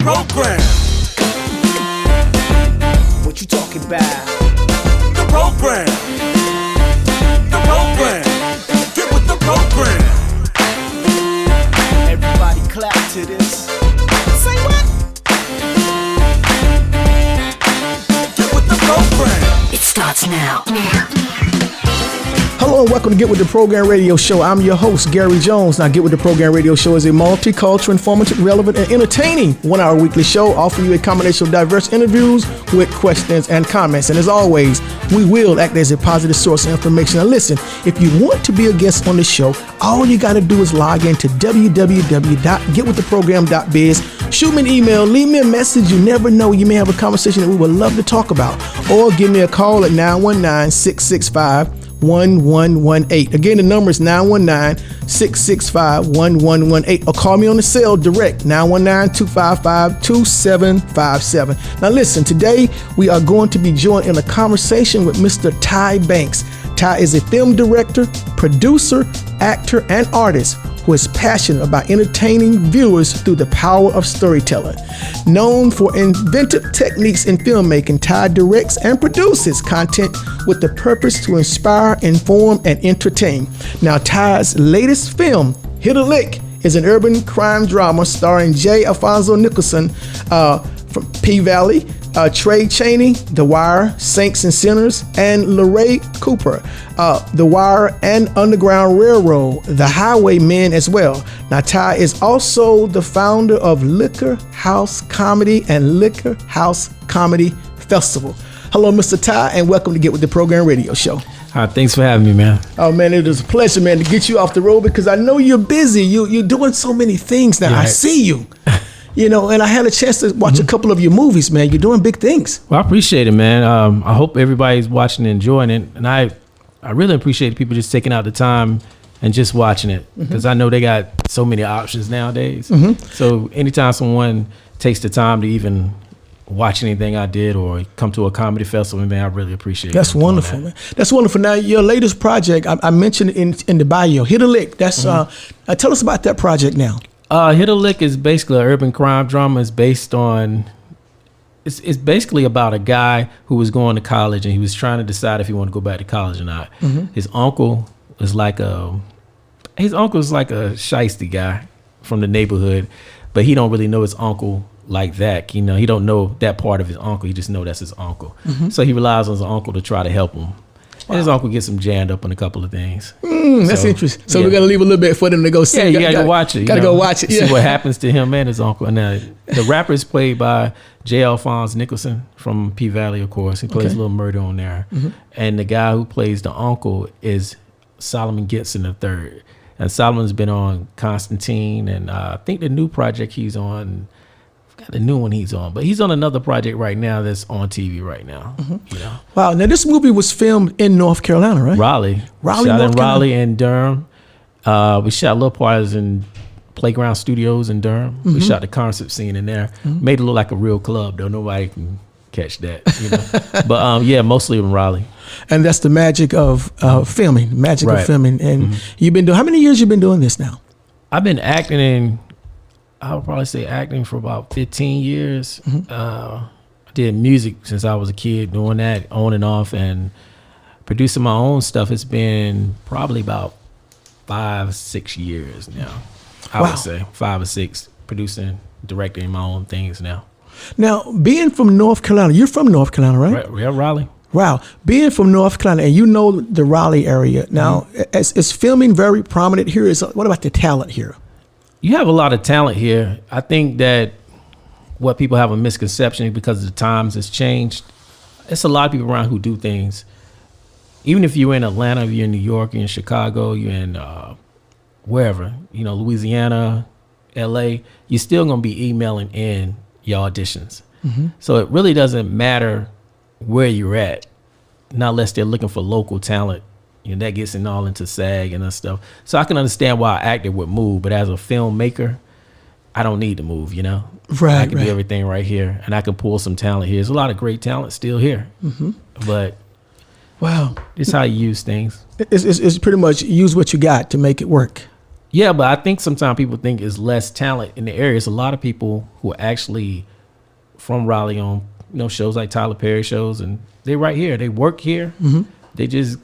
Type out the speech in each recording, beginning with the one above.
program. What you talking about? The program. The program. Get with the program. Everybody clap to this. Say what? Get with the program. It starts now. Hello and welcome to Get With The Program Radio Show. I'm your host, Gary Jones. Now, Get With The Program Radio Show is a multicultural, informative, relevant, and entertaining one-hour weekly show offering you a combination of diverse interviews with questions and comments. And as always, we will act as a positive source of information. Now, listen, if you want to be a guest on the show, all you got to do is log into www.getwiththeprogram.biz. Shoot me an email, leave me a message. You never know, you may have a conversation that we would love to talk about. Or give me a call at 919-665-1118. Again, the number is 919-665-1118, or call me on the cell direct, 919-255-2757. Now listen, today we are going to be joined in a conversation with Mr. Tye Banks. Tye is a film director, producer, actor, and artist who is passionate about entertaining viewers through the power of storytelling. Known for inventive techniques in filmmaking, Tye directs and produces content with the purpose to inspire, inform, and entertain. Now, Tye's latest film, Hit a Lick, is an urban crime drama starring Alphonse Nicholson from P-Valley, Chaney, The Wire, Saints and Sinners, and Luray Cooper, The Wire and Underground Railroad, The Highwaymen as well. Now, Tye is also the founder of Liquor House Comedy and Liquor House Comedy Festival. Hello, Mr. Tye, and welcome to Get With The Program Radio Show. All right, thanks for having me, man. Oh, man, it is a pleasure, man, to get you off the road because I know you're busy. You're doing so many things now. Yeah. I see you. You know, and I had a chance to watch a couple of your movies, man. You're doing big things. Well, I appreciate it, man. I hope everybody's watching and enjoying it. And I really appreciate people just taking out the time and just watching it because I know they got so many options nowadays. So anytime someone takes the time to even watch anything I did or come to a comedy festival, man, I really appreciate it. That's wonderful, man. That's wonderful. Now, your latest project, I mentioned in the bio, Hit a Lick. That's tell us about that project now. Hit a Lick is basically an urban crime drama. It's based on, it's basically about a guy who was going to college and he was trying to decide if he wanted to go back to college or not. His uncle is like a shiesty guy from the neighborhood, but he don't really know his uncle like that. You know, he don't know that part of his uncle. He just know that's his uncle. So he relies on his uncle to try to help him. And his uncle gets him jammed up on a couple of things. That's interesting. So we're going to leave a little bit for them to go see. Yeah, you got to go watch it. Got to go watch it. Yeah. See what happens to him and his uncle. And the rapper is played by Alphonse Nicholson from P-Valley, of course. He plays a little murder on there. And the guy who plays the uncle is Solomon Gibson III. And Solomon's been on Constantine. And I think the new project he's on, the new one he's on, but he's on another project right now that's on TV right now. You know? Wow. Now this movie was filmed in North Carolina, right? Raleigh, North Raleigh and Durham. We shot little parts in Playground Studios in Durham. We shot the concept scene in there. Made it look like a real club, though. Nobody can catch that. You know? But yeah, mostly in Raleigh. And that's the magic of filming. Of filming. And you've been doing. How many years you been doing this now? I've been acting I would probably say acting for about 15 years. I did music since I was a kid, doing that on and off, and producing my own stuff. It's been probably about 5-6 years now. I would say 5 or 6, producing, directing my own things now. Now, being from North Carolina, you're from North Carolina, right? Yeah, Raleigh. Wow. Being from North Carolina, and you know the Raleigh area. Now, is filming very prominent here? What about the talent here? You have a lot of talent here. I think that what people have a misconception because the times has changed. It's a lot of people around who do things. Even if you're in Atlanta, if you're in New York, you're in Chicago, you're in wherever, you know, Louisiana, LA, you're still going to be emailing in your auditions. So it really doesn't matter where you're at, not unless they're looking for local talent. You know, that gets all into SAG and that stuff. So I can understand why an actor would move, but as a filmmaker, I don't need to move, you know? I can do everything right here, and I can pull some talent here. There's a lot of great talent still here. But wow, it's how you use things. It's pretty much use what you got to make it work. Yeah, but I think sometimes people think it's less talent in the area. It's a lot of people who are actually from Raleigh on, shows like Tyler Perry shows, and they're right here. They work here. Mm-hmm. They just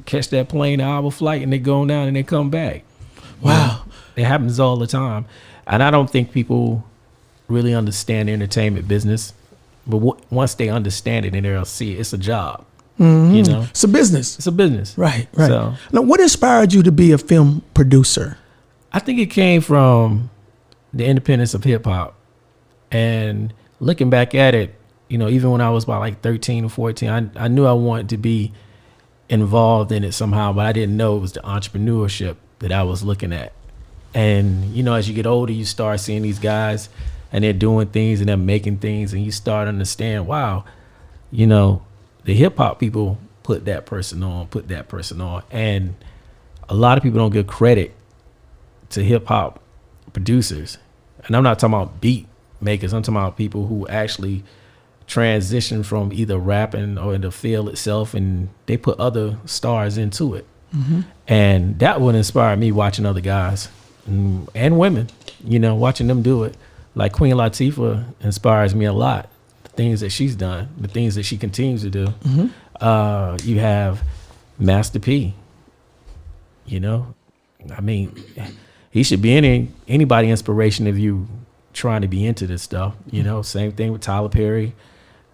catch that plane, hour flight, and they go down and they come back. Wow. It happens all the time. And I don't think people really understand the entertainment business. But once they understand it and they'll see it, it's a job. Mm-hmm. It's a business. It's a business. Right. So, now, what inspired you to be a film producer? I think it came from the independence of hip hop. And looking back at it, even when I was about like 13 or 14, I knew I wanted to be involved in it somehow, but I didn't know it was the entrepreneurship that I was looking at. And, as you get older, you start seeing these guys and they're doing things and they're making things, and you start to understand, wow, the hip hop people put that person on. And a lot of people don't give credit to hip hop producers. And I'm not talking about beat makers. I'm talking about people who actually transition from either rapping or in the field itself, and they put other stars into it. Mm-hmm. And that would inspire me watching other guys and women, watching them do it. Like Queen Latifah inspires me a lot. The things that she's done, the things that she continues to do. Mm-hmm. You have Master P. I mean, he should be anybody inspiration if you trying to be into this stuff. Same thing with Tyler Perry,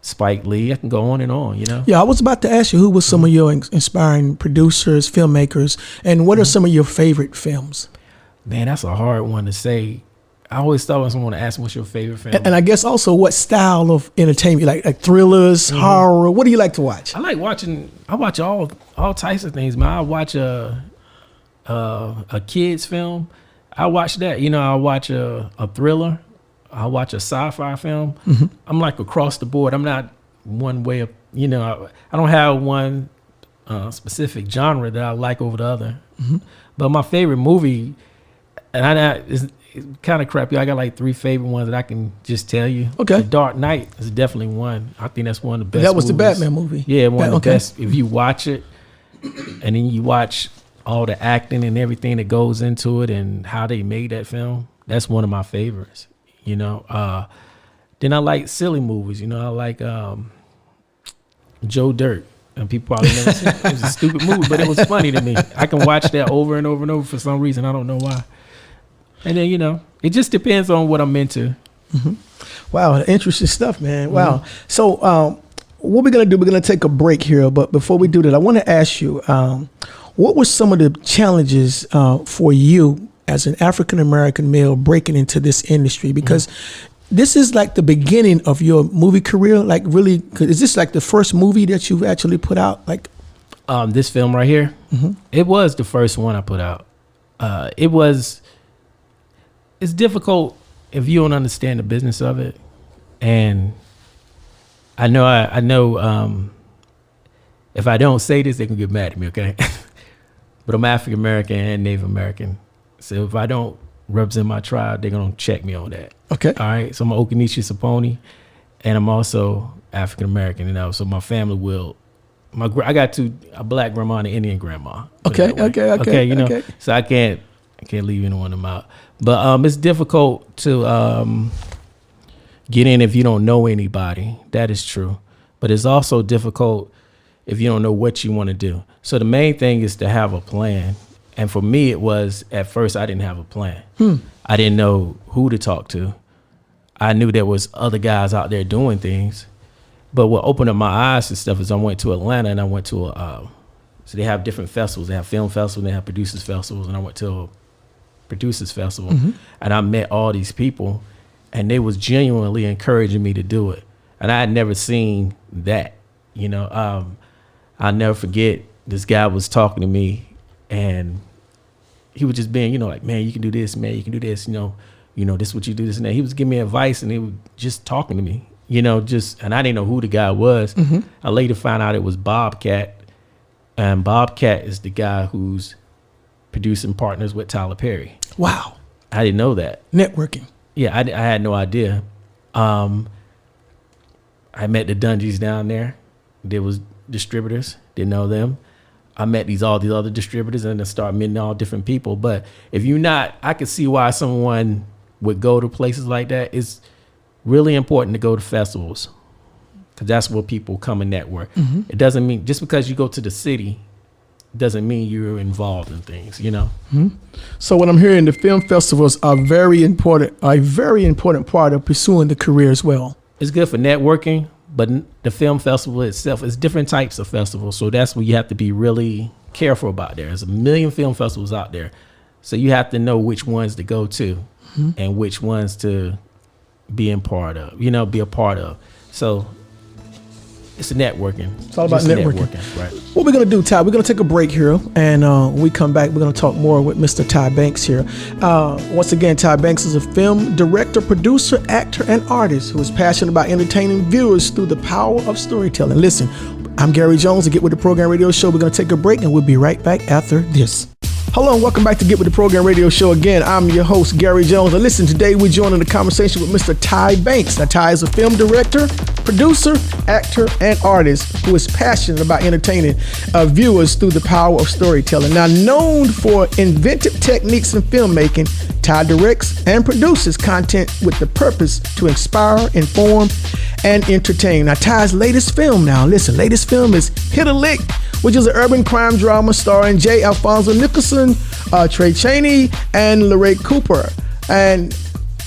Spike Lee. I can go on and on. Yeah, I was about to ask you, who was some of your inspiring producers, filmmakers, and what are some of your favorite films? Man, that's a hard one to say. I always thought when someone asked, "What's your favorite film?" And I guess also what style of entertainment, like thrillers, horror. What do you like to watch? I like watching. I watch all types of things, man. I watch a kids film. I watch that. I watch a thriller. I watch a sci-fi film. Mm-hmm. I'm like across the board. I'm not one way of. I don't have one specific genre that I like over the other. Mm-hmm. But my favorite movie, and it's kind of crappy. I got like 3 favorite ones that I can just tell you. Okay. The Dark Knight is definitely one. I think that's one of the best. That was movies. the Batman movie. Yeah, one of the best. If you watch it, and then you watch all the acting and everything that goes into it and how they made that film, that's one of my favorites. Then I like silly movies. I like Joe Dirt. And people probably never seen it. It was a stupid movie, but it was funny to me. I can watch that over and over and over for some reason. I don't know why. And then, it just depends on what I'm into. Mm-hmm. Wow, interesting stuff, man. Wow. Mm-hmm. So what we're going to do, we're going to take a break here. But before we do that, I want to ask you, what were some of the challenges for you as an African-American male breaking into this industry? Because this is like the beginning of your movie career. Like really, is this like the first movie that you've actually put out? Like this film right here, it was the first one I put out. It's difficult if you don't understand the business of it. And I know if I don't say this, they can get mad at me, okay? But I'm African American and Native American. So if I don't represent my tribe, they're gonna check me on that. Okay. All right. So I'm an Okanishi Saponi, and I'm also African American, so my family will. I got a black grandma and an Indian grandma. Okay. So I can't leave any one of them out. But it's difficult to get in if you don't know anybody. That is true. But it's also difficult if you don't know what you want to do. So the main thing is to have a plan. And for me, it was, at first, I didn't have a plan. I didn't know who to talk to. I knew there was other guys out there doing things. But what opened up my eyes to stuff is I went to Atlanta, and I went to so they have different festivals. They have film festivals, they have producers festivals, and I went to a producers festival. And I met all these people, and they was genuinely encouraging me to do it. And I had never seen that. I'll never forget, this guy was talking to me, and he was just being, like, man, you can do this, man, you can do this, this is what you do, this and that. He was giving me advice, and he was just talking to me, and I didn't know who the guy was. I later found out it was Bobcat, and Bobcat is the guy who's producing partners with Tyler Perry. Wow. I didn't know that. Networking. Yeah, I had no idea. I met the Dungeons down there. There was distributors, didn't know them. I met all these other distributors and then start meeting all different people. But if you're not, I could see why someone would go to places like that. It's really important to go to festivals because that's where people come and network. It doesn't mean just because you go to the city doesn't mean you're involved in things, you know? So what I'm hearing, the film festivals are a very important part of pursuing the career as well. It's good for networking, but the film festival itself is different types of festivals. So that's what you have to be really careful about. There's a million film festivals out there. So you have to know which ones to go to and which ones to be a part of. So it's a networking. It's all about networking. Right. What we're going to do, Tye, we're going to take a break here. And when we come back, we're going to talk more with Mr. Tye Banks here. Once again, Tye Banks is a film director, producer, actor, and artist who is passionate about entertaining viewers through the power of storytelling. Listen, I'm Gary Jones to Get With The Program Radio Show. We're going to take a break and we'll be right back after this. Hello and welcome back to Get With The Program Radio Show again. I'm your host, Gary Jones. And listen, today we're joining the conversation with Mr. Tye Banks. Now, Tye is a film director, producer, actor, and artist who is passionate about entertaining viewers through the power of storytelling. Now, known for inventive techniques in filmmaking, Tye directs and produces content with the purpose to inspire, inform, and entertain. Now, Tye's latest film is Hit a Lick, which is an urban crime drama starring Alphonse Nicholson, Chaney, and Luray Cooper. And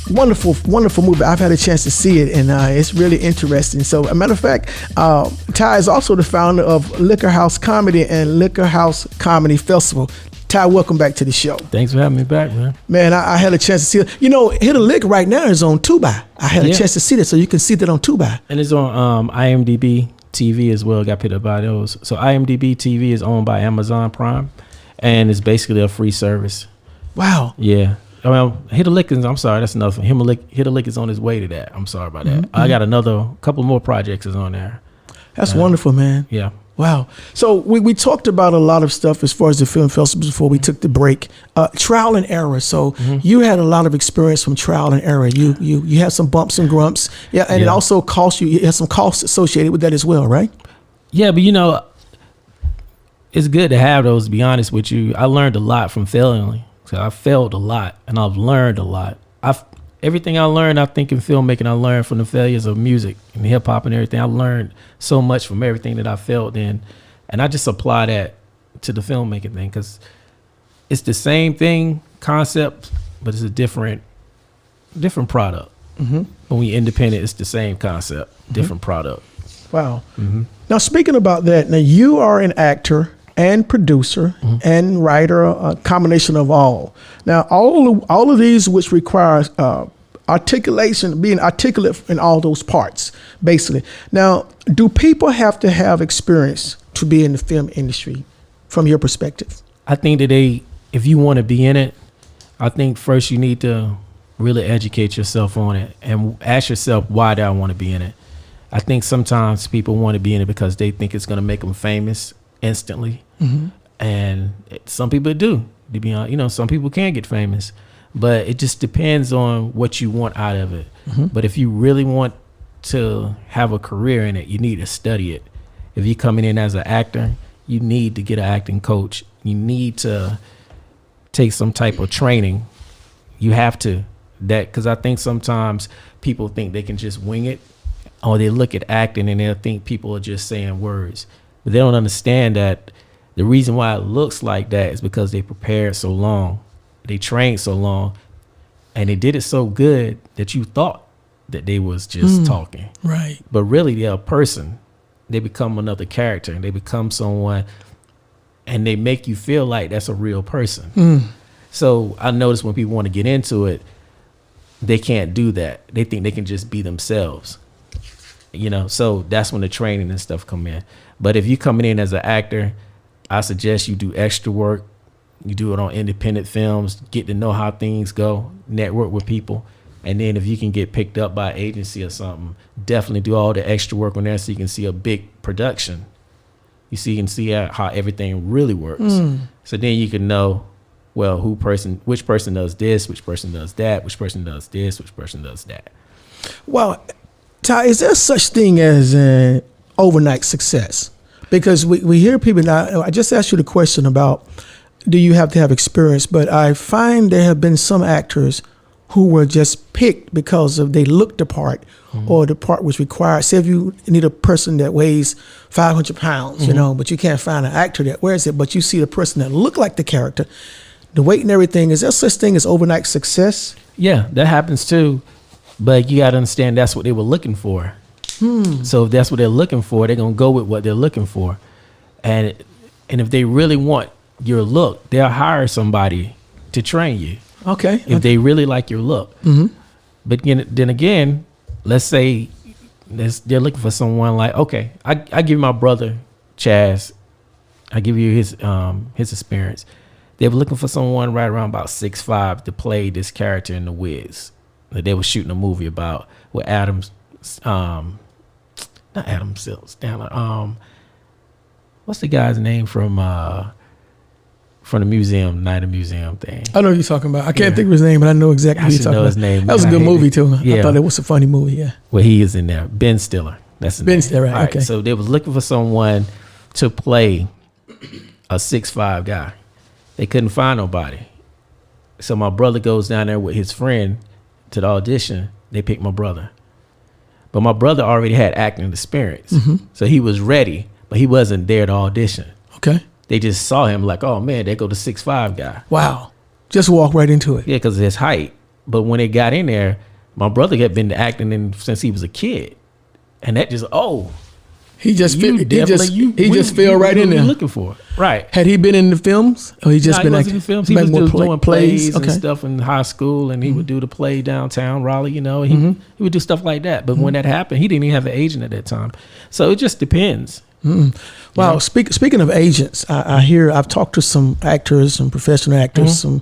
wonderful movie. I've had a chance to see it, and it's really interesting. So, a matter of fact, Tye is also the founder of Liquor House Comedy and Liquor House Comedy Festival. Tye, welcome back to the show. Thanks for having me back, man. Man, I had a chance to see it. You know, Hit a Lick right now is on Tubi. I had a chance to see that, so you can see that on Tubi. And it's on IMDb TV as well. Got picked up by those. So IMDb TV is owned by Amazon Prime, and it's basically a free service. Wow. Yeah. Well, Hit a Lick is, I'm sorry, that's enough. Hit a Lick is on his way to that. I'm sorry about that. I got a couple more projects is on there. That's wonderful, man. Yeah. Wow. So we talked about a lot of stuff as far as the film festivals before we took the break. Trial and error. So you had a lot of experience from trial and error. You had some bumps and grumps. Yeah, and it also cost you. You had some costs associated with that as well, right? Yeah, but it's good to have those. To be honest with you, I learned a lot from failing. So I failed a lot, and I've learned a lot. Everything I learned, I think in filmmaking, I learned from the failures of music and hip hop and everything. I learned so much from everything that I failed in, and I just apply that to the filmmaking thing because it's the same thing, concept, but it's a different product. When we independent, it's the same concept, different product. Wow. Now, speaking about that, now you are an actor and producer and writer, a combination of all. Now, all of these which requires articulation, being articulate in all those parts, basically. Now, do people have to have experience to be in the film industry from your perspective? I think that if you want to be in it, I think first you need to really educate yourself on it and ask yourself, why do I want to be in it? I think sometimes people want to be in it because they think it's going to make them famous instantly, and some people do. To be honest, some people can get famous, but it just depends on what you want out of it. But if you really want to have a career in it, you need to study it. If you're coming in as an actor, you need to get an acting coach. You need to take some type of training. You have to, because I think sometimes people think they can just wing it, or they look at acting and they'll think people are just saying words. But they don't understand that the reason why it looks like that is because they prepared so long, they trained so long, and they did it so good that you thought that they was just talking. Right. But really, they're a person. They become another character, and they become someone, and they make you feel like that's a real person. So I notice when people want to get into it, they can't do that. They think they can just be themselves. So that's when the training and stuff come in. But if you're coming in as an actor, I suggest you do extra work. You do it on independent films, get to know how things go, network with people. And then if you can get picked up by an agency or something, definitely do all the extra work on there so you can see a big production. You can see how everything really works. So then you can know, well, which person does this, which person does that, which person does this, which person does that. Well, Tye, is there such thing as an overnight success? Because we hear people now. I just asked you the question about, do you have to have experience? But I find there have been some actors who were just picked because of they looked the part, or the part was required. Say if you need a person that weighs 500 pounds, you know, but you can't find an actor that wears it, but you see the person that look like the character, the weight and everything. Is there such thing as overnight success? Yeah, that happens too. But you got to understand that's what they were looking for. So if that's what they're looking for, they're going to go with what they're looking for. And if they really want your look, they'll hire somebody to train you. Okay. If they really like your look. But then again, let's say they're looking for someone like, okay, I give my brother Chaz, I give you his experience. They were looking for someone right around about 6'5" to play this character in The Wiz that they were shooting a movie about with not Adam Sills, what's the guy's name from the museum, Night of Museum thing? I know what you're talking about. I can't think of his name, but I know exactly who you're talking about. His name. That was a good movie too. Yeah. I thought it was a funny movie. Yeah. Well, he is in there. Ben Stiller. That's his Ben name. Stiller. Right. Okay. So they was looking for someone to play a 6'5" guy. They couldn't find nobody. So my brother goes down there with his friend to the audition. They picked my brother. But my brother already had acting experience. So he was ready, but he wasn't there to audition. Okay. They just saw him like, oh man, there go the 6'5" guy. Wow. Just walk right into it. Yeah, because of his height. But when they got in there, my brother had been acting since he was a kid. And that just, he just fell right in there. Looking for it. Right. Had he been in the films, or he just been acting in films? He was just doing plays and stuff in high school, and he would do the play downtown Raleigh. You know, he would do stuff like that. But when that happened, he didn't even have an agent at that time. So it just depends. Wow. Speaking of agents, I've talked to some actors, some professional actors, some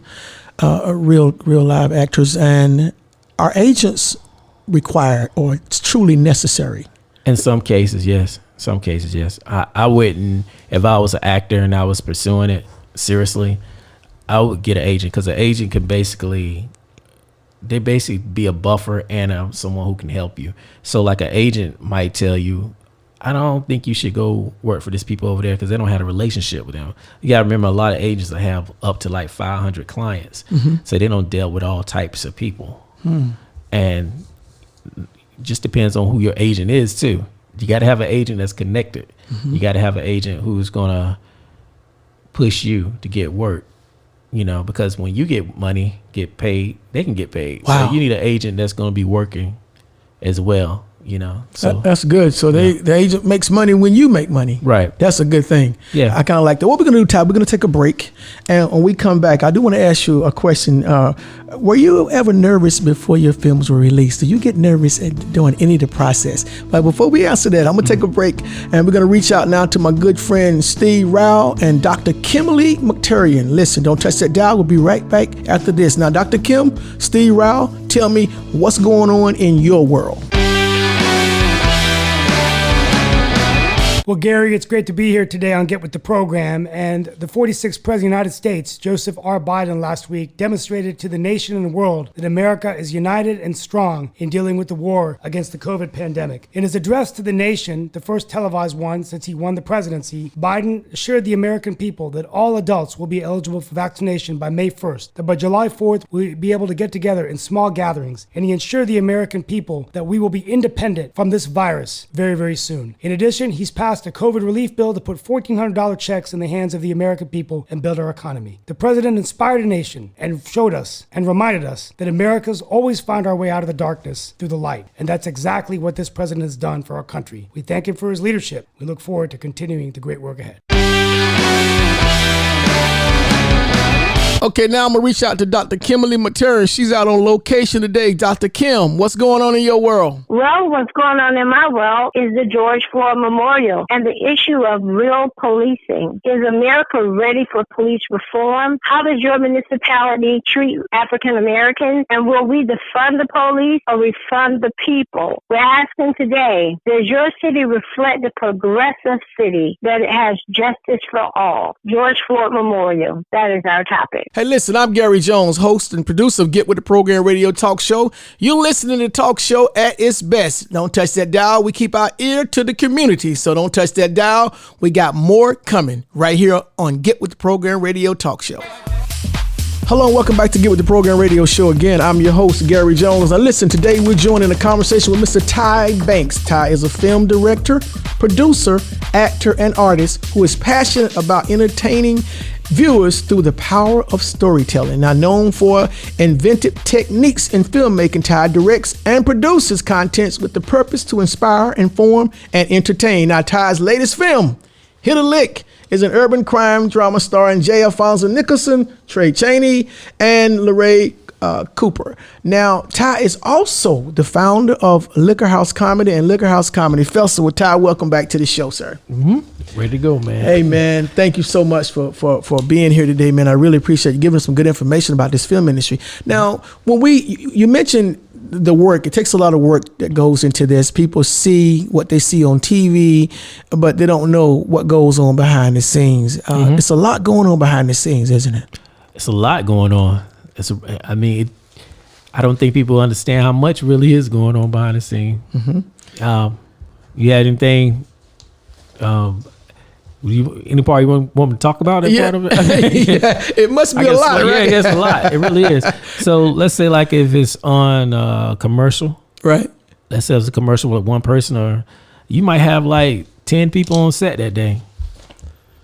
real live actors, and are agents required or it's truly necessary? In some cases, yes. Some cases, yes. I wouldn't, if I was an actor and I was pursuing it seriously, I would get an agent, because an agent can basically be a buffer and someone who can help you. So like an agent might tell you, I don't think you should go work for these people over there because they don't have a relationship with them. You got to remember, a lot of agents that have up to like 500 clients. So they don't deal with all types of people. And just depends on who your agent is too. You got to have an agent that's connected. You got to have an agent who's going to push you to get work, you know, because when you get money, get paid, they can get paid. Wow. So you need an agent that's going to be working as well, you know. So that's good. So the agent makes money when you make money. Right. That's a good thing. Yeah. I kind of like that. What we're going to do, Tye, we're going to take a break. And when we come back, I do want to ask you a question. Were you ever nervous before your films were released? Do you get nervous at doing any of the process? But before we answer that, I'm going to take a break, and we're going to reach out now to my good friend Steve Rao and Dr. Kimberly McTurian. Listen, don't touch that dial. We'll be right back after this. Now, Dr. Kim, Steve Rao, tell me what's going on in your world. Well, Gary, it's great to be here today on Get With The Program. And the 46th President of the United States, Joseph R. Biden, last week demonstrated to the nation and the world that America is united and strong in dealing with the war against the COVID pandemic. In his address to the nation, the first televised one since he won the presidency, Biden assured the American people that all adults will be eligible for vaccination by May 1st, that by July 4th, we'll be able to get together in small gatherings. And he assured the American people that we will be independent from this virus very, very soon. In addition, he's passed a COVID relief bill to put $1,400 checks in the hands of the American people and build our economy. The president inspired a nation and showed us and reminded us that Americans always find our way out of the darkness through the light. And that's exactly what this president has done for our country. We thank him for his leadership. We look forward to continuing the great work ahead. Okay, now I'm going to reach out to Dr. Kimberly McTurian. She's out on location today. Dr. Kim, what's going on in your world? Well, what's going on in my world is the George Floyd Memorial and the issue of real policing. Is America ready for police reform? How does your municipality treat African Americans? And will we defund the police or refund the people? We're asking today, does your city reflect the progressive city that has justice for all? George Floyd Memorial. That is our topic. Hey, listen, I'm Gary Jones, host and producer of Get With The Program Radio Talk Show. You're listening to the talk show at its best. Don't touch that dial. We keep our ear to the community, so don't touch that dial. We got more coming right here on Get With The Program Radio Talk Show. Hello and welcome back to Get With The Program Radio Show again. I'm your host, Gary Jones. Now listen, today we're joining a conversation with Mr. Tye Banks. Tye is a film director, producer, actor, and artist who is passionate about entertaining viewers through the power of storytelling. Now known for inventive techniques in filmmaking, Tye directs and produces contents with the purpose to inspire, inform, and entertain. Now Tye's latest film, Hit a Lick, is an urban crime drama starring Alphonse Nicholson, Chaney, and Luray Cooper. Now, Tye is also the founder of Liquor House Comedy and Liquor House Comedy Festival. Tye, welcome back to the show, sir. Ready to go, man. Hey, man, thank you so much for being here today, man. I really appreciate you giving us some good information about this film industry. Now, when you mentioned the work, it takes a lot of work that goes into this. People see what they see on TV, but they don't know what goes on behind the scenes. It's a lot going on behind the scenes, isn't it? It's a lot going on. I don't think people understand how much really is going on behind the scene. You had anything? Any part you want me to talk about? Part of it? Yeah, it must be a lot, right? Yeah, it's a lot. It really is. So let's say like if it's on a commercial, right? Let's say it's a commercial with one person, or you might have like 10 people on set that day.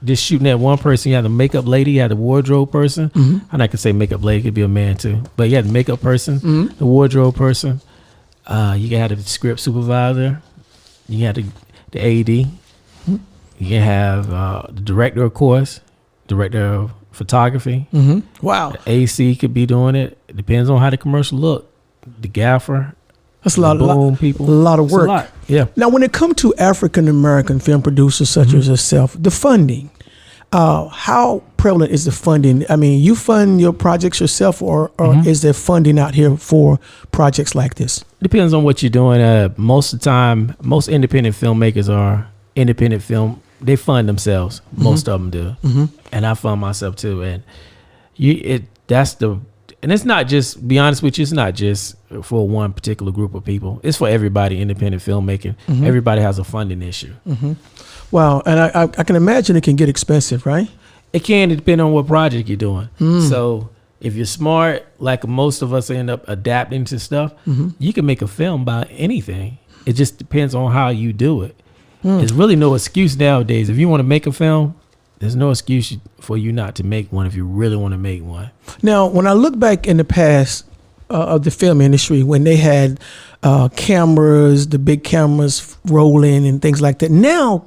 Just shooting at one person. You have the makeup lady, you have the wardrobe person. And I could say makeup lady, could be a man too. But you have the makeup person, the wardrobe person. You can have the script supervisor. You have the AD. You can have the director, of course, director of photography. Wow. The AC could be doing it. It depends on how the commercial look. The gaffer. That's a lot of people. A lot of work. It's a lot. Yeah. Now, when it comes to African American film producers such as yourself, the funding, how prevalent is the funding? I mean, you fund your projects yourself, or is there funding out here for projects like this? Depends on what you're doing. Most of the time, most independent filmmakers are independent film. They fund themselves. Most of them do, and I fund myself too. And and it's not just, be honest with you, it's not just for one particular group of people. It's for everybody. Independent filmmaking. Everybody has a funding issue. Wow, and I can imagine it can get expensive, right? It can, depend on what project you're doing. So if you're smart, like most of us end up adapting to stuff, you can make a film about anything. It just depends on how you do it. There's really no excuse nowadays. If you want to make a film, there's no excuse for you not to make one if you really want to make one. Now, when I look back in the past of the film industry, when they had cameras, the big cameras rolling and things like that. Now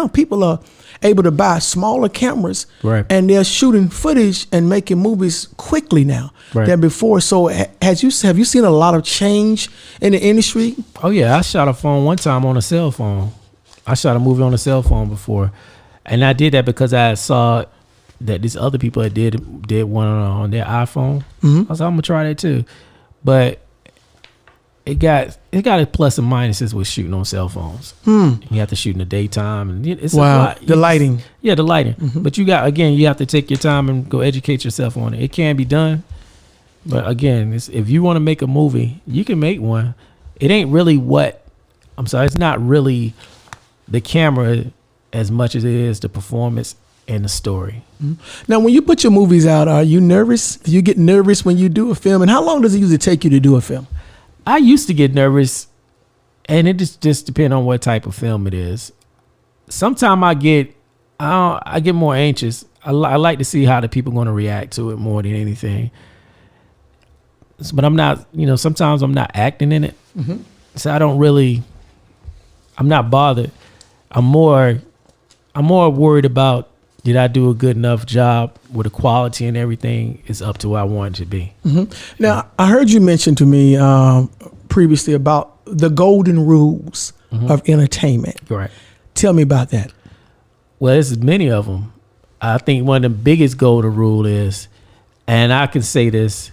people are able to buy smaller cameras, right? And they're shooting footage and making movies quickly now than before. So have you seen a lot of change in the industry? Oh yeah, I shot a phone one time on a cell phone. I shot a movie on a cell phone before, and I did that because I saw that these other people that did one on their iPhone. I was like, I'm gonna try that too, but it got its plus and minuses with shooting on cell phones. You have to shoot in the daytime, and it's a lot. The lighting. Yeah, the lighting. But you have to take your time and go educate yourself on it. It can be done, but again, if you want to make a movie, you can make one. It ain't really it's not really the camera as much as it is the performance and the story. Now, when you put your movies out, are you nervous? Do you get nervous when you do a film? And how long does it usually take you to do a film? I used to get nervous, and it just depends on what type of film it is. Sometimes I get more anxious. I like to see how the people are going to react to it more than anything. But I'm not, sometimes I'm not acting in it. So I'm not bothered. I'm more worried about, did I do a good enough job with the quality and everything is up to where I want it to be. Now, I heard you mention to me previously about the golden rules of entertainment. Correct. Tell me about that. Well, there's many of them. I think one of the biggest golden rule is, and I can say this,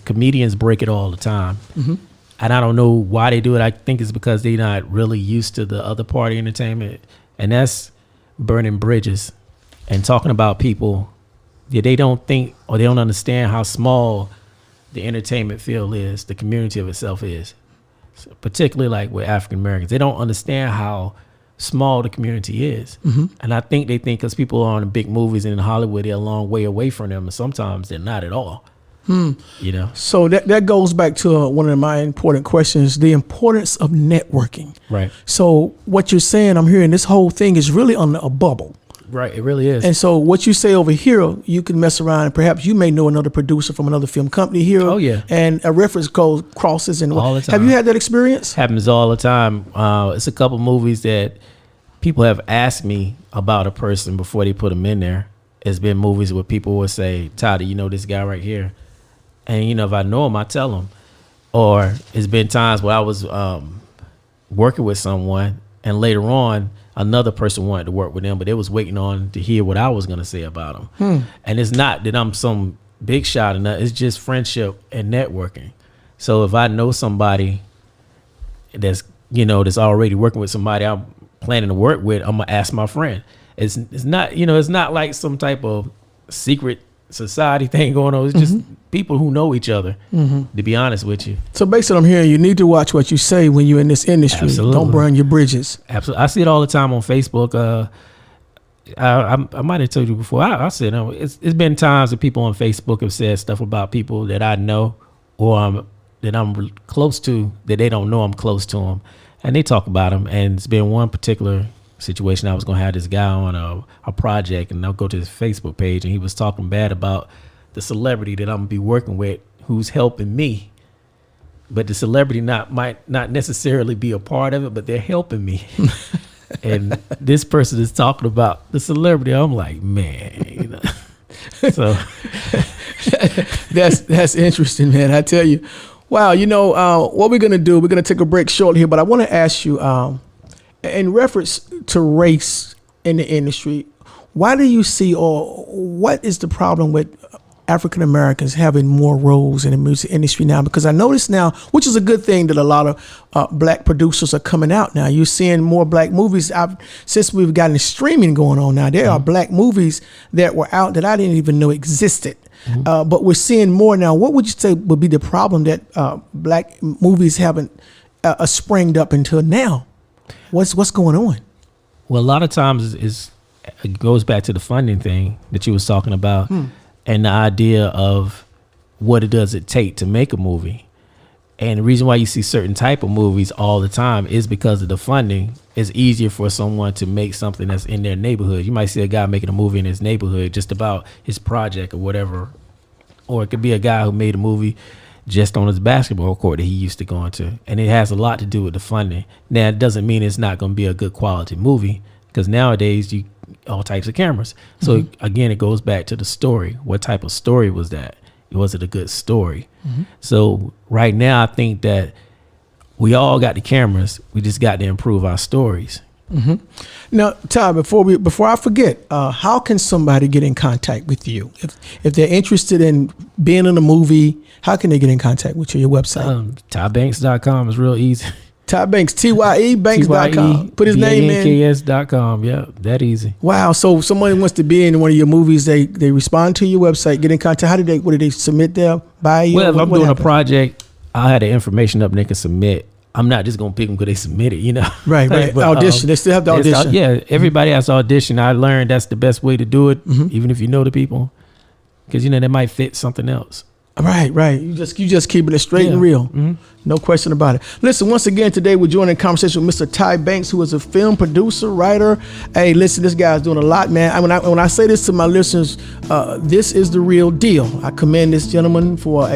comedians break it all the time. And I don't know why they do it. I think it's because they're not really used to the other part of entertainment. And that's burning bridges and talking about people they don't think or they don't understand how small the entertainment field is, the community of itself is. So particularly like with African Americans, they don't understand how small the community is. And I think they think because people are in big movies and in Hollywood, they're a long way away from them, and sometimes they're not at all. You know. So that goes back to one of my important questions: the importance of networking. Right. So what you're saying, I'm hearing this whole thing is really on a bubble. Right. It really is. And so what you say over here, you can mess around and perhaps you may know another producer from another film company here. Oh, yeah. And a reference code crosses and all the time. Have you had that experience? Happens all the time. It's a couple movies that people have asked me about a person before they put them in there. It's been movies where people will say, Tye, you know this guy right here? And, you know, if I know him, I tell him. Or it's been times where I was working with someone and later on, another person wanted to work with them, but they was waiting on to hear what I was going to say about them. And it's not that I'm some big shot or nothing. It's just friendship and networking. So if I know somebody that's, you know, that's already working with somebody I'm planning to work with, I'm going to ask my friend. It's not, you know, it's not like some type of secret society thing going on. It's just people who know each other, to be honest with you. So basically, I'm hearing you need to watch what you say when you're in this industry. Absolutely. Don't burn your bridges. Absolutely. I see it all the time on Facebook. I might have told you before. I said, it's been times that people on Facebook have said stuff about people that I know or that I'm close to that they don't know I'm close to them. And they talk about them. And it's been one particular situation. I was going to have this guy on a project, and I'll go to his Facebook page, and he was talking bad about the celebrity that I'm going to be working with who's helping me. But the celebrity might not necessarily be a part of it, but they're helping me. And this person is talking about the celebrity. I'm like, man, you know. So that's interesting, man. I tell you. Wow, you know, what we're going to do, we're going to take a break shortly here, but I want to ask you, in reference to race in the industry, why do you see, or what is the problem with African Americans having more roles in the music industry now? Because I notice now, which is a good thing, that a lot of black producers are coming out now. You're seeing more black movies. Since we've gotten streaming going on now, there are black movies that were out that I didn't even know existed. But we're seeing more now. What would you say would be the problem that black movies haven't springed up until now? What's going on? Well, a lot of times it goes back to the funding thing that you was talking about, and the idea of what does it take to make a movie. And the reason why you see certain type of movies all the time is because of the funding. It's easier for someone to make something that's in their neighborhood. You might see a guy making a movie in his neighborhood just about his project or whatever. Or it could be a guy who made a movie just on his basketball court that he used to go into. And it has a lot to do with the funding. Now, it doesn't mean it's not going to be a good quality movie, because nowadays you all types of cameras. So again, it goes back to the story. What type of story was that? Was it a good story? So right now, I think that we all got the cameras. We just got to improve our stories. Now, Tye, before I forget, how can somebody get in contact with you if they're interested in being in a movie? How can they get in contact with you? Your website? TyeBanks.com is real easy. Tye Banks, TYE Banks.com. Put his name in. TYEBanks.com. Yeah, that easy. Wow. So if somebody wants to be in one of your movies, they respond to your website, get in contact. What do they submit there? Buy you? Well, if I'm doing a project, I'll have the information up and they can submit. I'm not just going to pick them because they submitted, you know. Right. But, audition. They still have the audition. Yeah, everybody has to audition. I learned that's the best way to do it, even if you know the people, because, you know, they might fit something else. Right. You just keeping it straight and real. No question about it. Listen, once again, today we're joining a conversation with Mr. Tye Banks, who is a film producer, writer. Hey, listen, this guy's doing a lot, man. When I say this to my listeners, this is the real deal. I commend this gentleman for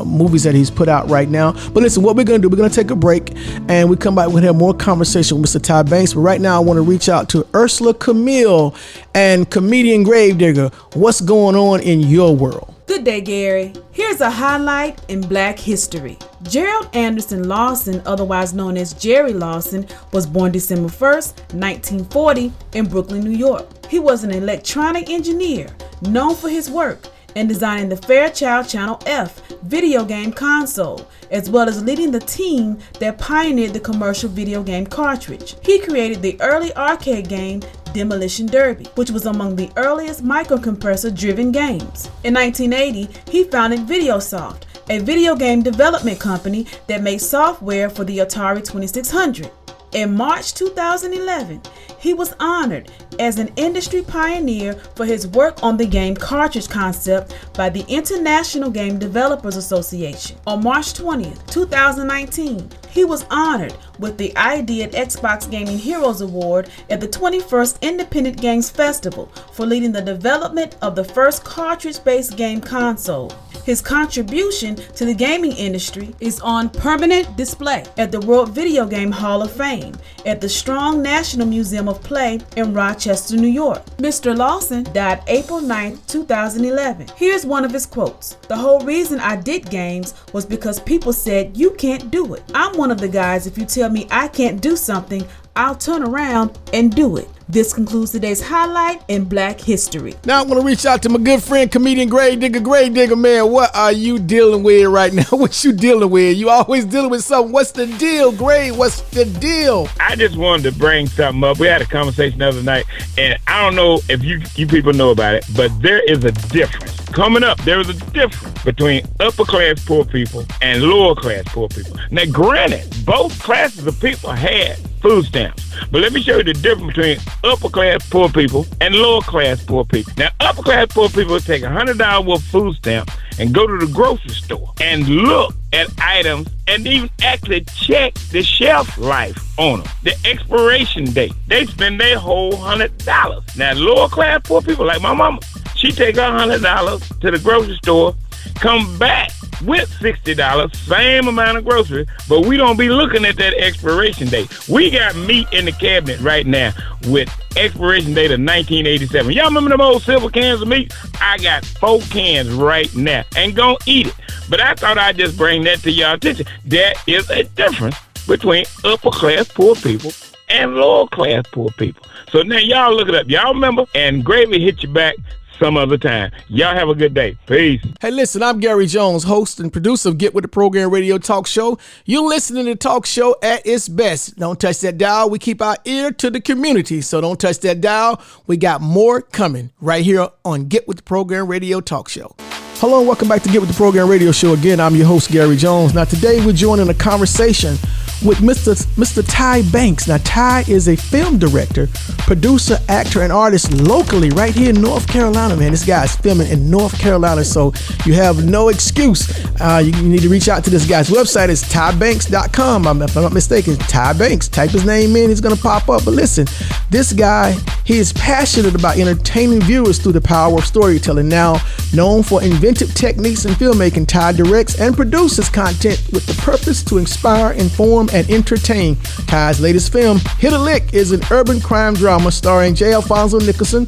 movies that he's put out right now. But listen, what we're going to do, we're going to take a break, and we come back, we're going to have more conversation with Mr. Tye Banks. But right now, I want to reach out to Ursula Camille and comedian Gravedigger. What's going on in your world? Good day, Gary. Here's a highlight in Black history. Gerald Anderson Lawson, otherwise known as Jerry Lawson, was born December 1st, 1940 in Brooklyn, New York. He was an electronic engineer known for his work in designing the Fairchild Channel F video game console, as well as leading the team that pioneered the commercial video game cartridge. He created the early arcade game Demolition Derby, which was among the earliest microcompressor-driven games. In 1980, he founded VideoSoft, a video game development company that made software for the Atari 2600. In March 2011, he was honored as an industry pioneer for his work on the game cartridge concept by the International Game Developers Association. On March 20th, 2019, he was honored with the ID at Xbox Gaming Heroes Award at the 21st Independent Games Festival for leading the development of the first cartridge-based game console. His contribution to the gaming industry is on permanent display at the World Video Game Hall of Fame at the Strong National Museum of Play in Rochester, New York. Mr. Lawson died April 9, 2011. Here's one of his quotes. "The whole reason I did games was because people said you can't do it. I'm one of the guys, if you tell me I can't do something, I'll turn around and do it." This concludes today's highlight in Black History. Now I want to reach out to my good friend, comedian Grave Digger, man. What are you dealing with right now? What you dealing with? You always dealing with something. What's the deal, Grave? What's the deal? I just wanted to bring something up. We had a conversation the other night, and I don't know if you people know about it, but there is a difference. Coming up, there is a difference between upper-class poor people and lower-class poor people. Now, granted, both classes of people had food stamps, but let me show you the difference between upper-class poor people and lower-class poor people. Now, upper-class poor people will take $100 worth of food stamps and go to the grocery store and look at items and even actually check the shelf life on them, the expiration date. They spend their whole $100. Now, lower-class poor people, like my mama, she take her $100 to the grocery store, come back with $60, same amount of groceries, but we don't be looking at that expiration date. We got meat in the cabinet right now with expiration date of 1987. Y'all remember them old silver cans of meat? I got 4 cans right now and gonna eat it. But I thought I'd just bring that to y'all attention. There is a difference between upper class poor people and lower class poor people. So now y'all look it up. Y'all remember? And Gravy hit you back some other time. Y'all have a good day. Peace. Hey, listen, I'm Gary Jones, host and producer of Get With The Program Radio Talk Show. You're listening to the talk show at its best. Don't touch that dial. We keep our ear to the community, so don't touch that dial. We got more coming right here on Get With The Program Radio Talk Show. Hello and welcome back to Get With The Program Radio Show. Again, I'm your host, Gary Jones. Now, today we're joining a conversation with Mr. Tye Banks. Now, Tye is a film director, producer, actor, and artist locally right here in North Carolina, man. This guy's filming in North Carolina, so you have no excuse. You need to reach out to this guy's website. It's tyebanks.com. If I'm not mistaken, Tye Banks. Type his name in, he's going to pop up. But listen, this guy, he is passionate about entertaining viewers through the power of storytelling. Now, known for inventive techniques in filmmaking, Tye directs and produces content with the purpose to inspire, inform, and entertain. Tye's latest film, Hit a Lick, is an urban crime drama starring Alphonse Nicholson,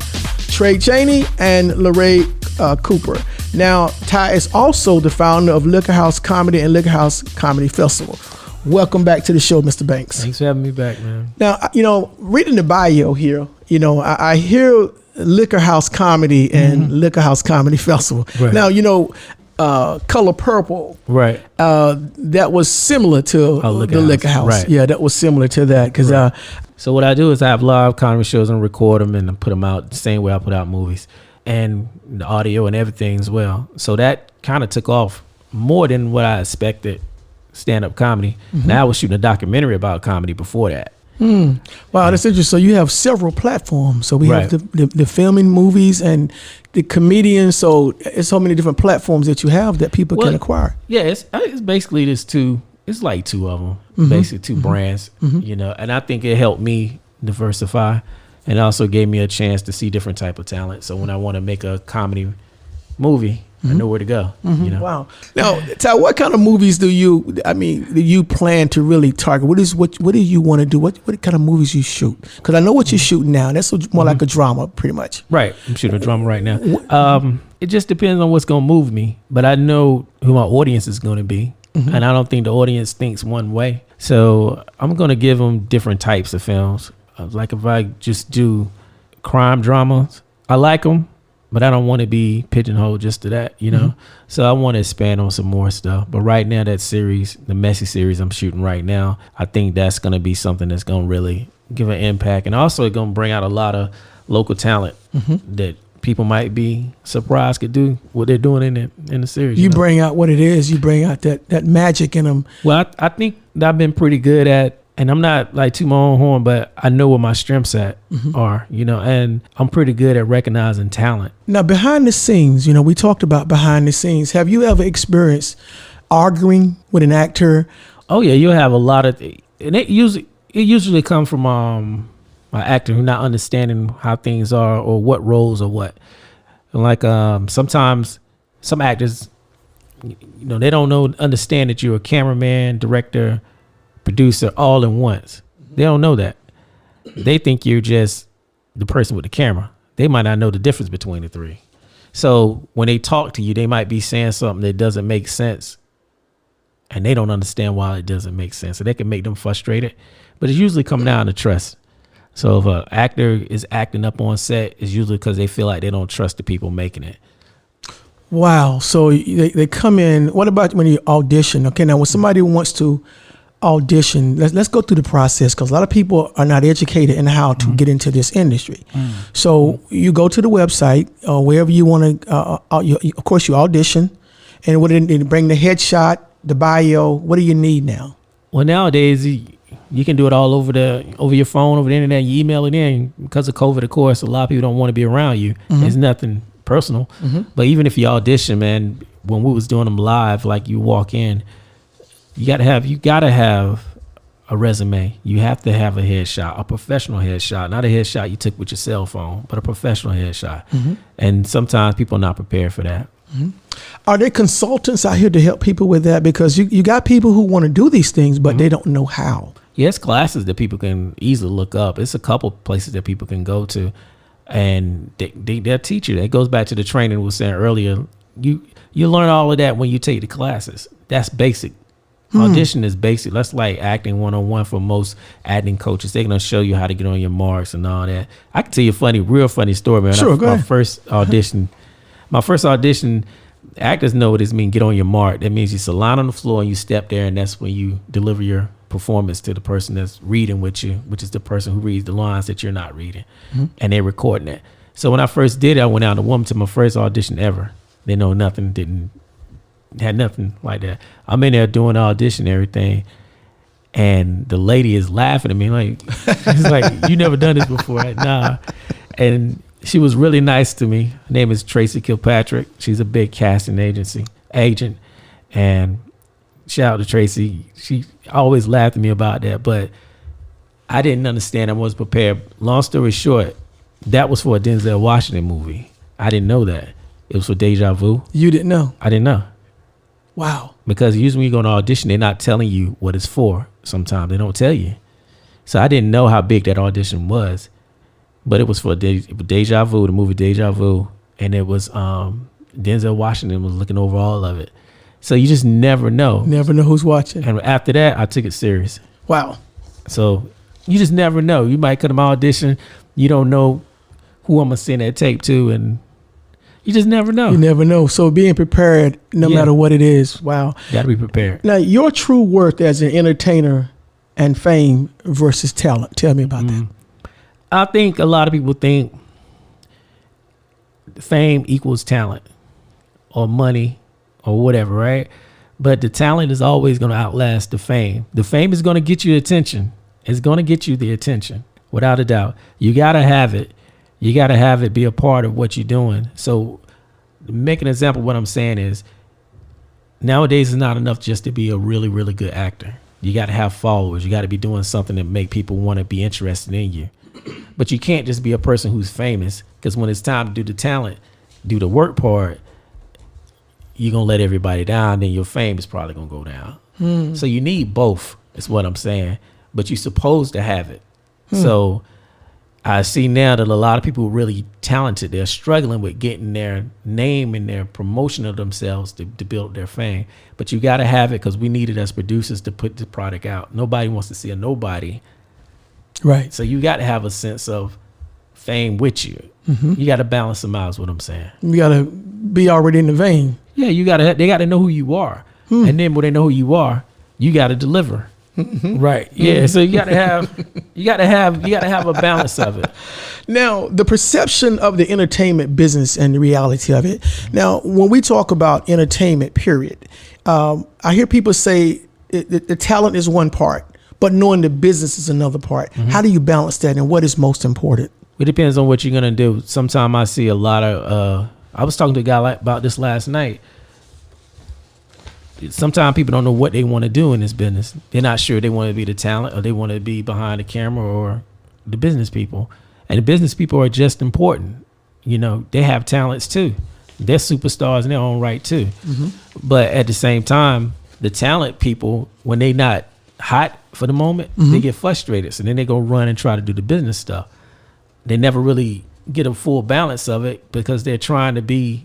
Chaney, and Luray Cooper. Now, Tye is also the founder of Liquor House Comedy and Liquor House Comedy Festival. Welcome back to the show, Mr. Banks. Thanks for having me back, man. Now, reading the bio here, I hear Liquor House Comedy and Liquor House Comedy Festival. Right. Now, Color Purple. Right. That was similar to the Liquor House. Right. Yeah, that was similar to that. Cause, so what I do is I have live comedy shows and record them and put them out the same way I put out movies and the audio and everything as well. So that kind of took off more than what I expected, stand-up comedy. Now I was shooting a documentary about comedy before that. Wow, that's interesting. So you have several platforms. So we have the filming movies and the comedians. So it's so many different platforms that you have that people can acquire. Yeah, it's basically just two. It's like two of them, basically two brands. And I think it helped me diversify, and also gave me a chance to see different type of talent. So when I want to make a comedy movie, I know where to go. Wow. Now, Tye, what kind of movies do you plan to really target? What do you want to do? What kind of movies you shoot? Because I know what you're shooting now. That's more like a drama, pretty much. Right. I'm shooting a drama right now. It just depends on what's going to move me, but I know who my audience is going to be, and I don't think the audience thinks one way. So I'm going to give them different types of films. Like if I just do crime dramas, I like them, but I don't want to be pigeonholed just to that, So I want to expand on some more stuff. But right now, that series, the Messy series I'm shooting right now, I think that's going to be something that's going to really give an impact, and also it's gonna bring out a lot of local talent that people might be surprised could do what they're doing in the series. You bring out what it is. You bring out that magic in them. Well, I think that I've been pretty good at, and I'm not like to my own horn, but I know what my strengths are, and I'm pretty good at recognizing talent. Now, behind the scenes, we talked about behind the scenes. Have you ever experienced arguing with an actor? Oh yeah, you'll have a lot of, and it usually comes from an actor who not understanding how things are or what roles or what. And like sometimes some actors, they don't understand that you're a cameraman, director, producer all in once. They don't know that. They think you're just the person with the camera. They might not know the difference between the three. So when they talk to you, they might be saying something that doesn't make sense, and they don't understand why it doesn't make sense. So they can make them frustrated, but it's usually coming down to trust. So if an actor is acting up on set, it's usually because they feel like they don't trust the people making it. Wow. So they come in. What about when you audition? Okay, now when somebody wants to audition, let's go through the process, because a lot of people are not educated in how to get into this industry. So you go to the website or wherever you want to. Of course, you audition, and what they bring the headshot, the bio. What do you need now? Well, nowadays you can do it all over your phone, over the internet. You email it in. Because of COVID, of course, a lot of people don't want to be around you. It's nothing personal, but even if you audition, man, when we was doing them live, like you walk in, you gotta have a resume. You have to have a headshot, a professional headshot, not a headshot you took with your cell phone, but a professional headshot. And sometimes people are not prepared for that. Are there consultants out here to help people with that? Because you got people who want to do these things, but they don't know how. Yes, classes that people can easily look up. It's a couple places that people can go to, and they'll teach you. That goes back to the training we were saying earlier. You learn all of that when you take the classes. That's basic. Audition is basic. That's like acting 101 for most acting coaches. They're gonna show you how to get on your marks and all that. I can tell you a real funny story, man. Sure, go ahead. My first audition, actors know what this means. Get on your mark. That means you sit line on the floor and you step there, and that's when you deliver your performance to the person that's reading with you, which is the person who reads the lines that you're not reading, and they're recording it. So when I first did it, I went out to woman to my first audition ever. They know nothing, had nothing like that. I'm in there doing the audition and everything, and the lady is laughing at me like, it's like, you never done this before. Nah. And she was really nice to me. Her name is Tracy Kilpatrick. She's a big casting agent, and shout out to Tracy. She always laughed at me about that, but I didn't understand. I wasn't prepared. Long story short, that was for a Denzel Washington movie. I didn't know that. It was for Deja Vu. You didn't know? I didn't know. Wow. Because usually when you go to audition, they're not telling you what it's for. Sometimes they don't tell you. So I didn't know how big that audition was, but it was for Deja Vu, the movie Deja Vu, and it was Denzel Washington was looking over all of it. So you just never know. Never know who's watching. And after that, I took it serious. Wow. So you just never know. You might come to my audition, you don't know who I'm gonna send that tape to, and you just never know. You never know. So being prepared, no matter what it is. Wow. Got to be prepared. Now, your true worth as an entertainer and fame versus talent. Tell me about that. I think a lot of people think fame equals talent or money or whatever, right? But the talent is always going to outlast the fame. The fame is going to get you attention. It's going to get you the attention, without a doubt. You got to have it. You got to have it be a part of what you're doing. So make an example of what I'm saying is, nowadays it's not enough just to be a really, really good actor. You got to have followers. You got to be doing something that make people want to be interested in you. But you can't just be a person who's famous, because when it's time to do the talent, do the work part, you're going to let everybody down, then your fame is probably going to go down. So you need both, is what I'm saying. But you're supposed to have it. So I see now that a lot of people are really talented. They're struggling with getting their name and their promotion of themselves to build their fame. But you got to have it, because we need it as producers to put the product out. Nobody wants to see a nobody. Right. So you got to have a sense of fame with you. You got to balance them out, is what I'm saying. You got to be already in the vein. Yeah, they got to know who you are. And then when they know who you are, you got to deliver. Right. Yeah. So you gotta have a balance of it. Now, the perception of the entertainment business and the reality of it. Now, when we talk about entertainment, period, I hear people say the talent is one part, but knowing the business is another part. How do you balance that, and what is most important? It depends on what you're gonna do. Sometimes I see a lot of. I was talking to a guy about this last night. Sometimes people don't know what they want to do in this business. They're not sure they want to be the talent, or they want to be behind the camera, or the business people. And the business people are just important. You know, they have talents too. They're superstars in their own right too. But at the same time, the talent people, when they not hot for the moment, they get frustrated. So then they go run and try to do the business stuff. They never really get a full balance of it, because they're trying to do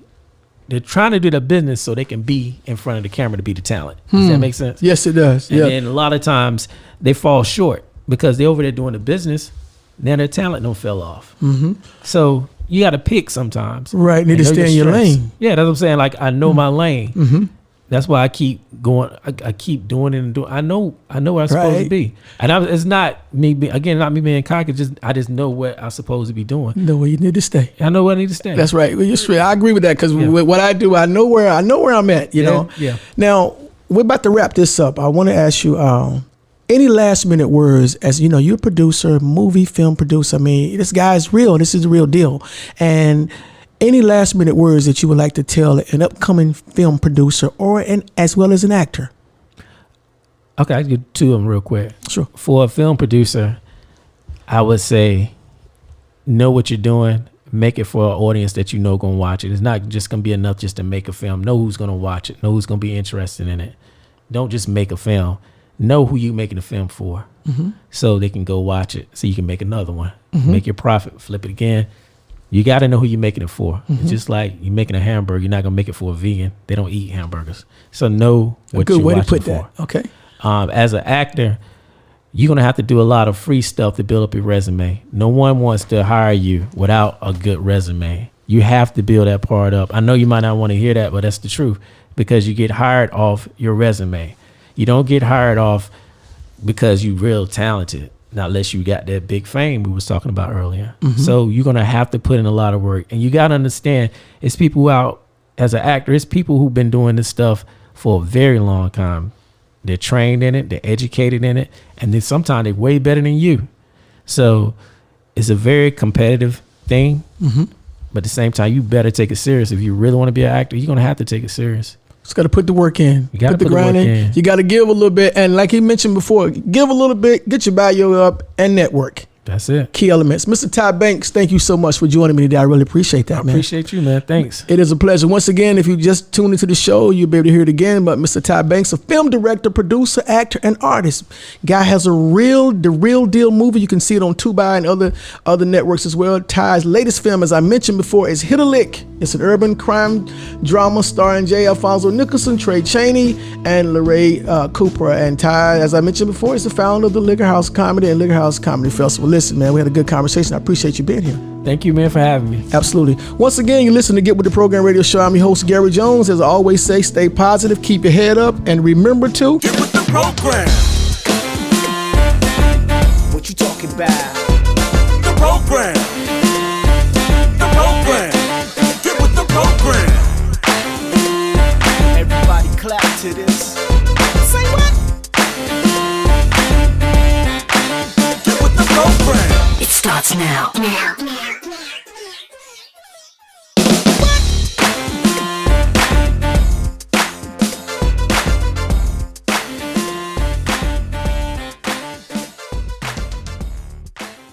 the business so they can be in front of the camera to be the talent. Does that make sense? Yes, it does. And then a lot of times they fall short because they're over there doing the business. Now their talent don't fell off. So you got to pick sometimes. Right. Need to stay in your lane. Yeah, that's what I'm saying. Like, I know my lane. That's why I keep going. I keep doing it and doing. I know where I'm supposed to be. And it's not me. Not me being cocky. I just know what I'm supposed to be doing. Know where you need to stay. I know where I need to stay. That's right. Well, you're straight. I agree with that, because with what I do, I know where I'm at. You know. Yeah. Now we're about to wrap this up. I want to ask you any last minute words, as you know, you're a producer, film producer. I mean, this guy is real. This is the real deal. And any last minute words that you would like to tell an upcoming film producer, or as well as an actor? Okay, I can do two of them real quick. Sure. For a film producer, I would say, know what you're doing. Make it for an audience that you know gonna watch it. It's not just gonna be enough just to make a film. Know who's gonna watch it. Know who's gonna be interested in it. Don't just make a film. Know who you making a film for, so they can go watch it, so you can make another one. Make your profit, flip it again. You got to know who you're making it for. It's just like you're making a hamburger. You're not gonna make it for a vegan. They don't eat hamburgers. So know what you're watching for. Good way to put that. Okay. As an actor, you're gonna have to do a lot of free stuff to build up your resume. No one wants to hire you without a good resume. You have to build that part up. I know you might not want to hear that, but that's the truth, because you get hired off your resume. You don't get hired off because you're real talented, not unless you got that big fame we was talking about earlier. So you're gonna have to put in a lot of work, and you gotta understand, it's people out as an actor. It's people who've been doing this stuff for a very long time. They're trained in it, they're educated in it, and then sometimes they're way better than you. So it's a very competitive thing, but at the same time, you better take it serious. If you really want to be an actor, you're gonna have to take it serious. Just got to put the work in. You got to put the grind in. You got to give a little bit. And like he mentioned before, give a little bit, get your value up, and network. That's it. Key elements. Mr. Tye Banks, thank you so much for joining me today. I really appreciate that, man. I appreciate you, man. Thanks. It is a pleasure. Once again, if you just tuned into the show, you'll be able to hear it again. But Mr. Tye Banks, a film director, producer, actor, and artist. Guy has the real deal movie. You can see it on Tubi and other networks as well. Tye's latest film, as I mentioned before, is Hit a Lick. It's an urban crime drama starring Alphonse Nicholson, Chaney, and Luray Cooper. And Tye, as I mentioned before, is the founder of the Liquor House Comedy and Liquor House Comedy Festival. Listen, man, we had a good conversation. I appreciate you being here. Thank you, man, for having me. Absolutely. Once again, you listen to Get With The Program Radio Show. I'm your host, Gary Jones. As I always say, stay positive, keep your head up, and remember to Get with the program.